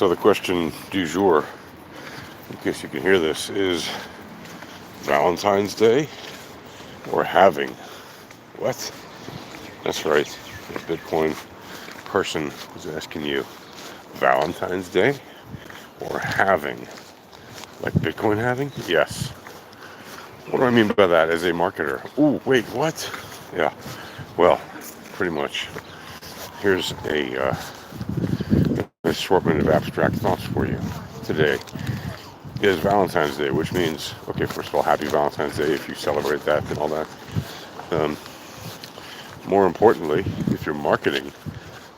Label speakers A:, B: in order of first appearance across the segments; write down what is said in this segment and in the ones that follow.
A: So the question du jour, in case you can hear this, is Valentine's Day or halving? What? That's right. A Bitcoin person was asking you, Valentine's Day or halving? Like Bitcoin halving? Yes. What do I mean by that as a marketer? Ooh, wait, what? Yeah, well, pretty much. Here's a assortment of abstract thoughts for you today. It is Valentine's Day, which means, okay, first of all, happy Valentine's Day if you celebrate that and all that. Um, more importantly, if you're marketing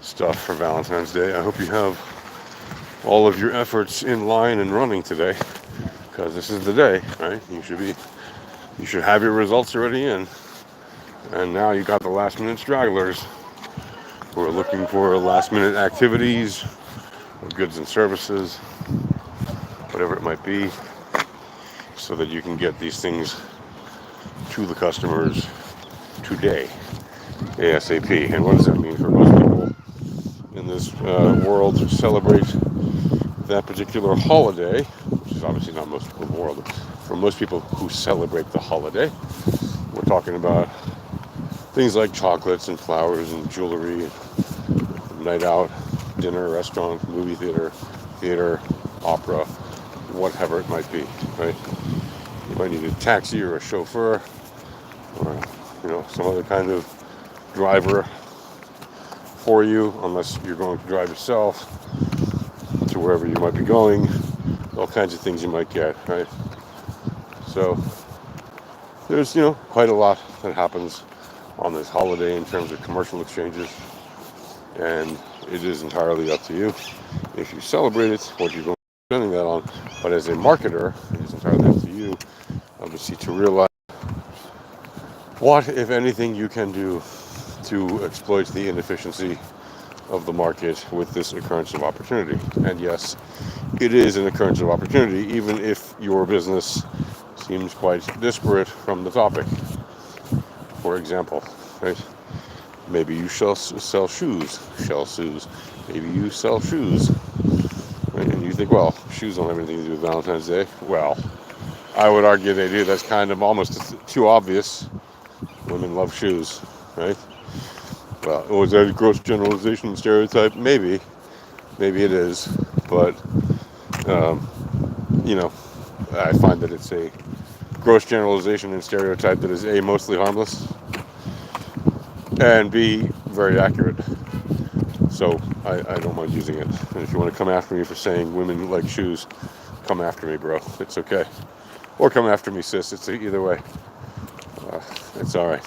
A: stuff for Valentine's Day, I hope you have all of your efforts in line and running today, because this is the day, right? You should have your results already in, and now you got the last minute stragglers who are looking for last minute activities or goods and services, whatever it might be, so that you can get these things to the customers today, ASAP. And what does that mean for most people in this world to celebrate that particular holiday, which is obviously not most people in the world, but for most people who celebrate the holiday, we're talking about things like chocolates and flowers and jewelry, and night out, dinner, restaurant, movie theater, opera, whatever it might be, right? You might need a taxi or a chauffeur or, some other kind of driver for you, unless you're going to drive yourself to wherever you might be going. All kinds of things you might get, right? So there's, quite a lot that happens on this holiday in terms of commercial exchanges, and it is entirely up to you if you celebrate it, what you're going to be spending that on. But as a marketer, it is entirely up to you, obviously, to realize what, if anything, you can do to exploit the inefficiency of the market with this occurrence of opportunity. And yes, it is an occurrence of opportunity, even if your business seems quite disparate from the topic. For example, right? Maybe you sell shoes. Maybe you sell shoes. Right? And you think, well, shoes don't have anything to do with Valentine's Day. Well, I would argue they do. That's kind of almost too obvious. Women love shoes, right? Well, is that a gross generalization and stereotype? Maybe it is. But, I find that it's a gross generalization and stereotype that is A, mostly harmless, and B, very accurate. So I don't mind using it. And if you want to come after me for saying women like shoes, come after me, bro. It's okay. Or come after me, sis. It's either way. It's all right.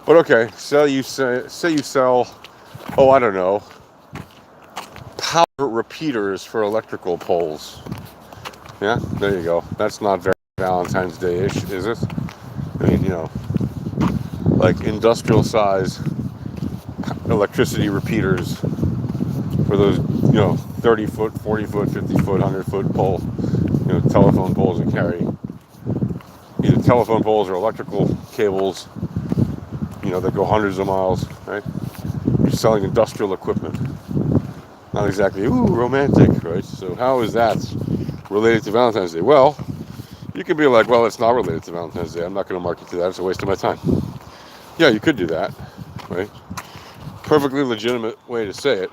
A: But okay, say you sell, I don't know, power repeaters for electrical poles. Yeah, there you go. That's not very Valentine's Day-ish, is it? I mean, like industrial size electricity repeaters for those, 30-foot, 40-foot, 50-foot, 100-foot pole, telephone poles that carry either telephone poles or electrical cables, that go hundreds of miles, right? You're selling industrial equipment. Not exactly, romantic, right? So how is that related to Valentine's Day? Well, you could be like, well, it's not related to Valentine's Day. I'm not going to market to that. It's a waste of my time. Yeah, you could do that, right? Perfectly legitimate way to say it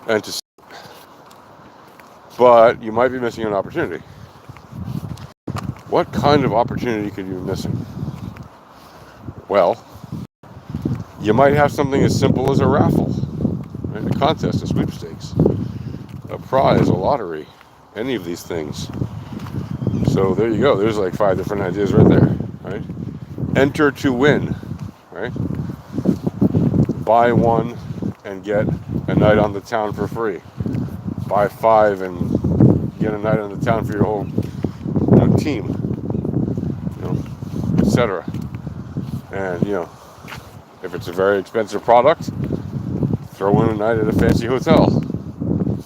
A: and to say it. But you might be missing an opportunity. What kind of opportunity could you be missing? Well, you might have something as simple as a raffle, right? A contest, a sweepstakes, a prize, a lottery, any of these things. So there you go. There's like 5 different ideas right there, right? Enter to win, right? Buy one and get a night on the town for free. Buy 5 and get a night on the town for your whole team, etc. And, if it's a very expensive product, throw in a night at a fancy hotel.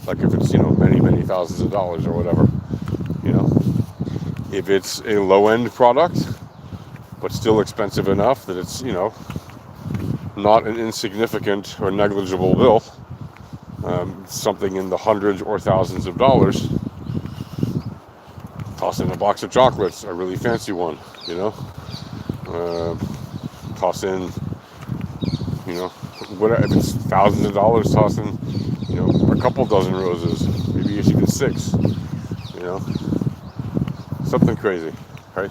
A: Like if it's, many, many thousands of dollars or whatever, If it's a low-end product, but still expensive enough that it's, not an insignificant or negligible bill, something in the hundreds or thousands of dollars. Toss in a box of chocolates, a really fancy one, toss in, whatever. If it's thousands of dollars, toss in, a couple dozen roses, maybe even 6, something crazy, right?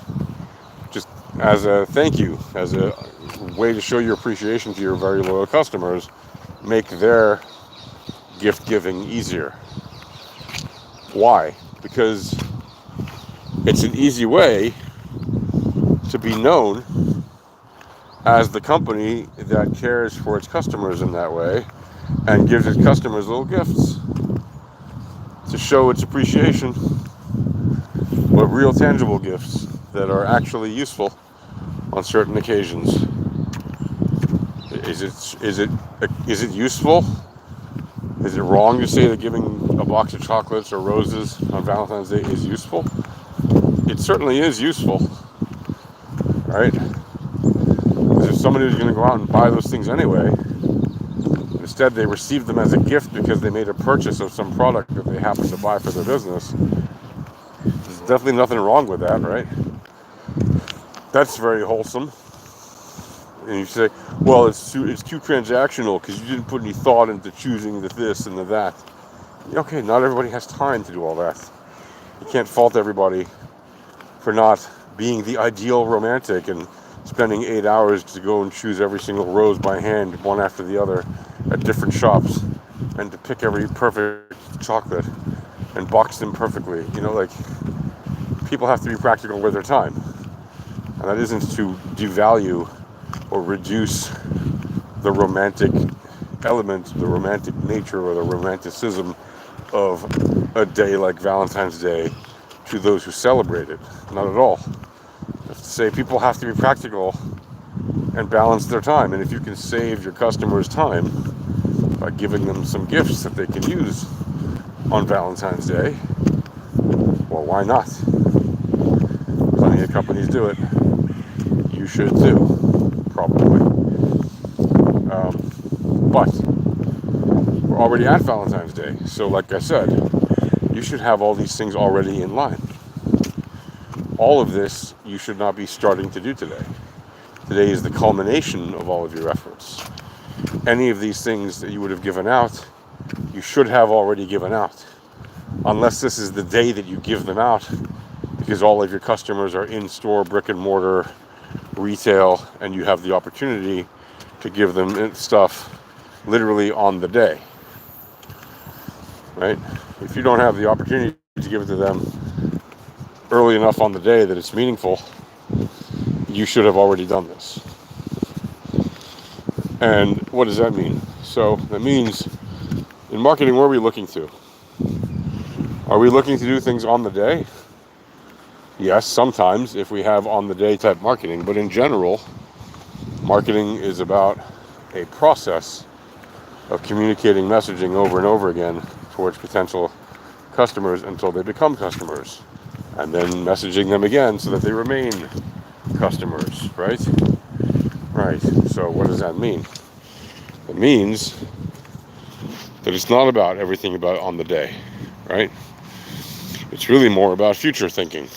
A: Just as a thank you, as a way to show your appreciation to your very loyal customers, make their gift giving easier. Why? Because it's an easy way to be known as the company that cares for its customers in that way and gives its customers little gifts to show its appreciation, but real tangible gifts that are actually useful on certain occasions. Is it useful? Is it wrong to say that giving a box of chocolates or roses on Valentine's Day is useful? It certainly is useful, right? Because if somebody was going to go out and buy those things anyway, instead they received them as a gift because they made a purchase of some product that they happened to buy for their business, there's definitely nothing wrong with that, right? That's very wholesome. And you say, well, it's too transactional because you didn't put any thought into choosing the this and the that. Okay, not everybody has time to do all that. You can't fault everybody for not being the ideal romantic and spending 8 hours to go and choose every single rose by hand, one after the other, at different shops, and to pick every perfect chocolate and box them perfectly. People have to be practical with their time. And that isn't to devalue or reduce the romantic element, the romantic nature, or the romanticism of a day like Valentine's Day to those who celebrate it. Not at all. Just to say people have to be practical and balance their time. And if you can save your customers time by giving them some gifts that they can use on Valentine's Day, well, why not? Plenty of companies do it. You should too, probably. But we're already at Valentine's Day. So like I said, you should have all these things already in line. All of this you should not be starting to do today. Today is the culmination of all of your efforts. Any of these things that you would have given out, you should have already given out. Unless this is the day that you give them out, because all of your customers are in-store, brick and mortar, retail, and you have the opportunity to give them stuff literally on the day, right? If you don't have the opportunity to give it to them early enough on the day that it's meaningful, you should have already done this. And what does that mean? So that means in marketing, where are we looking to? Are we looking to do things on the day? Yes, sometimes if we have on the day type marketing, but in general, marketing is about a process of communicating messaging over and over again towards potential customers until they become customers, and then messaging them again so that they remain customers, right? Right. So what does that mean? It means that it's not about everything about on the day, right? It's really more about future thinking.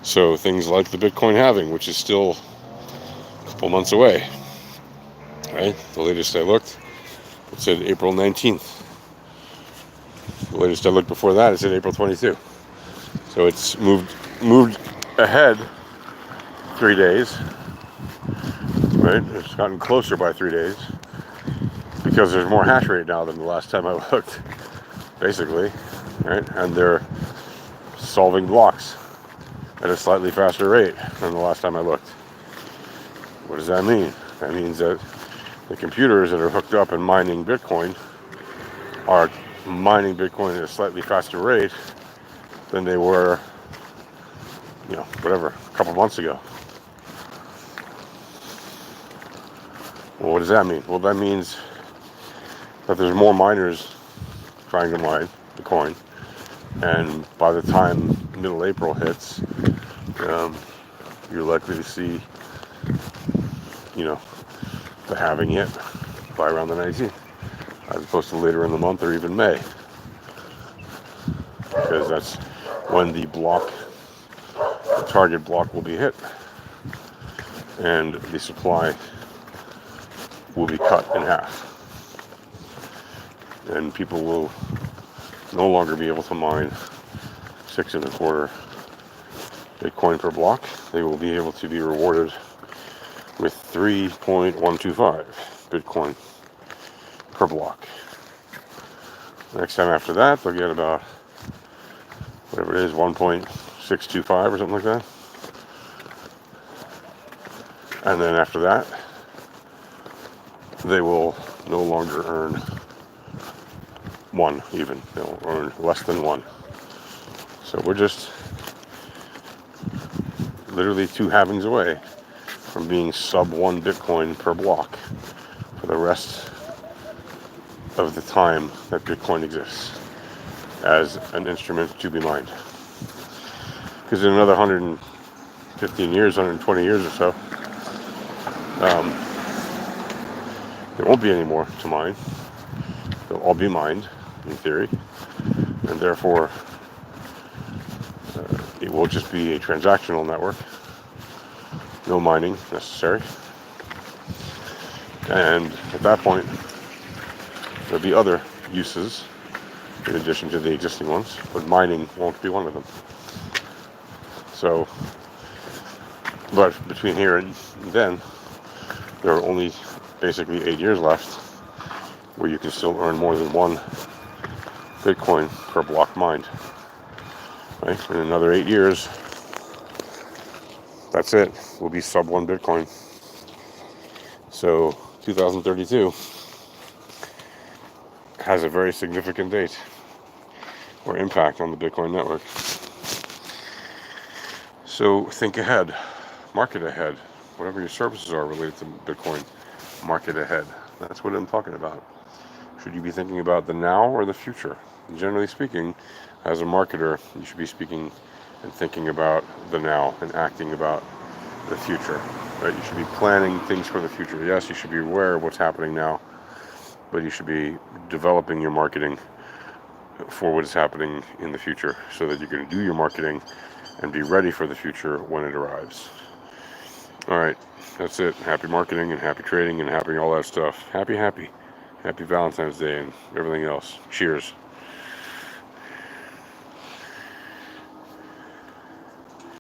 A: So things like the Bitcoin halving, which is still a couple months away, right? The latest I looked, it said April 19th. The latest I looked before that, it said April 22. So it's moved ahead 3 days, right? It's gotten closer by 3 days because there's more hash rate now than the last time I looked, basically, right? And they're solving blocks at a slightly faster rate than the last time I looked. What does that mean? That means that the computers that are hooked up and mining Bitcoin are mining Bitcoin at a slightly faster rate than they were, a couple months ago. Well, what does that mean? Well, that means that there's more miners trying to mine the coin, and by the time middle April hits, you're likely to see, the halving hit by around the 19th. as opposed to later in the month or even May, because that's when the target block will be hit, and the supply will be cut in half, and people will no longer be able to mine 6.25 Bitcoin per block. They will be able to be rewarded with 3.125 Bitcoin per block. Next time after that, they'll get about whatever it is, 1.625 or something like that. And then after that, they will no longer earn one even. They'll earn less than one. So we're just literally 2 halvings away from being sub 1 Bitcoin per block for the rest of the time that Bitcoin exists as an instrument to be mined. Because in another 115 years, 120 years or so, there won't be any more to mine. They'll all be mined, in theory, and therefore it will just be a transactional network. No mining necessary. And at that point, there'll be other uses in addition to the existing ones, but mining won't be one of them. So, but between here and then, there are only basically 8 years left where you can still earn more than 1 Bitcoin per block mined. Right? In another 8 years, that's it. We'll be sub 1 Bitcoin. So 2032 has a very significant date or impact on the Bitcoin network. So think ahead, market ahead. Whatever your services are related to Bitcoin, market ahead. That's what I'm talking about. Should you be thinking about the now or the future? Generally speaking, as a marketer, you should be speaking and thinking about the now and acting about the future. Right? You should be planning things for the future. Yes, you should be aware of what's happening now, but you should be developing your marketing for what is happening in the future so that you can do your marketing and be ready for the future when it arrives. All right, that's it. Happy marketing and happy trading and happy all that stuff. Happy Valentine's Day and everything else. Cheers.